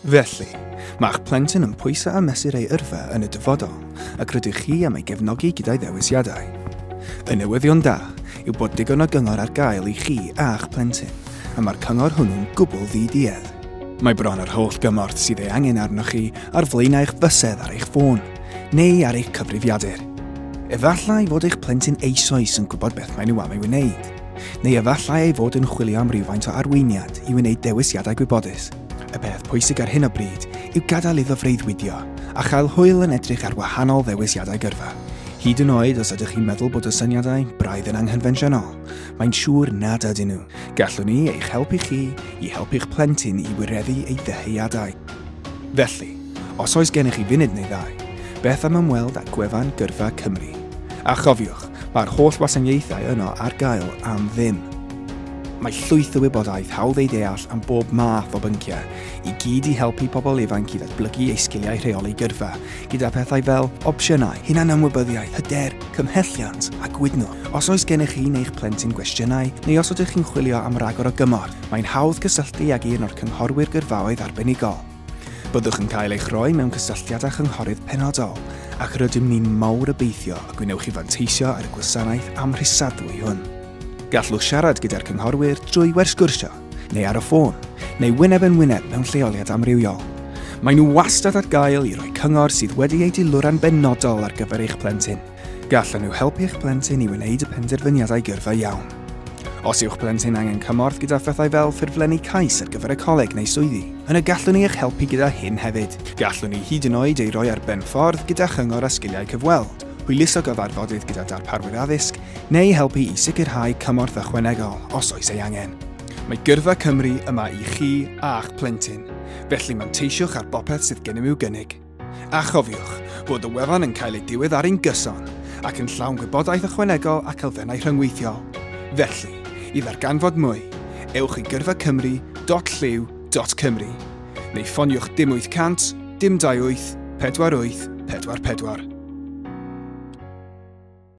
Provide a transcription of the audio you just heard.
Felly, mae'ch plentyn yn pwysau a mesur ei yrfa yn y dyfodol ac rydych chi am ei gefnogi gyda'i ddewisiadau. Y newyddion da yw bod digon o gyngor ar gael i chi a'ch plentyn, a mae'r cyngor hwnnw'n gwbl ddi-diedd. Mae bron yr holl gymorth sydd ei angen arnoch chi ar flaenau eich bysedd ar eich ffôn, neu ar eich cyfrifiadur. Efallai fod eich plentyn eisoes yn gwybod beth mae nhw am ei wneud, neu efallai ei fod yn chwilio am rywfaint o arweiniad i wneud dewisiadau gwybodus. Y peth pwysig ar hyn o bryd yw gadael iddo freuddwydio a chael hwyl yn edrych ar wahanol ddewisiadau gyrfa. Hyd yn oed os ydych chi'n meddwl bod y syniadau braidd yn anghenfensiynol, mae'n siŵr nad ydyn nhw. Gallwn ni eich helpu chi i helpu'ch plentyn i wireddu ei ddeheuadau. Felly, os oes gennych chi funud neu ddau, beth am ymweld â gwefan Gyrfa Cymru. A chofiwch, mae'r holl wasanaethau yno ar gael am ddim. Mae llwyth o wybodaeth hawdd ei deall am bob math o bynciau, i gyd i helpu pobl ifanc i ddatblygu eu sgiliau rheoli gyrfa, gyda pethau fel opsiynau, hunanymwybyddiaeth, hyder, cymhelliant a gwydno. Os oes gennych chi neu'ch plentyn gwestiynau, neu os ydych chi'n chwilio am ragor o gymorth, mae'n hawdd cysylltu ag un o'r cynghorwyr gyrfaoedd arbenigol. Byddwch yn cael eich roi mewn cysylltiad â chynghorydd penodol, ac rydym ni'n mawr obeithio a gwnewch chi fanteisio ar y gwasanaeth amhrisadwy hwn. Gallwch siarad gyda'r cynghorwyr drwy wersgwrsio, neu ar y ffôn, neu wyneb yn wyneb mewn lleoliad amrywiol. Mae nhw wastad ar gael i roi cyngor sydd wedi ei dilwra'n benodol ar gyfer eich plentyn. Gallen nhw helpu eich plentyn i wneud y penderfyniadau gyrfa iawn. Os yw'ch plentyn angen cymorth gyda phethau fel ffurflenni cais ar gyfer y coleg neu swyddi, yna gallwn ni eich helpu gyda hyn hefyd. Gallwn ni hyd yn oed ei roi ar ben ffordd gyda chyngor a sgiliau cyfweld, hwyluso gyfarfodydd gyda darparwyr addysg, neu helpu i sicrhau cymorth ychwanegol os oes ei angen. Mae Gyrfa Cymru yma i chi a'ch plentyn, felly manteisiwch ar bopeth sydd gennym i'w gynnig. A chofiwch bod y wefan yn cael ei diweddaru'n gyson ac yn llawn gwybodaeth ychwanegol ac elfennau rhyngweithiol. Felly, i ddarganfod mwy, ewch i gyrfacymru.lliw.cymru neu ffoniwch dim 800 dim 28 48 44.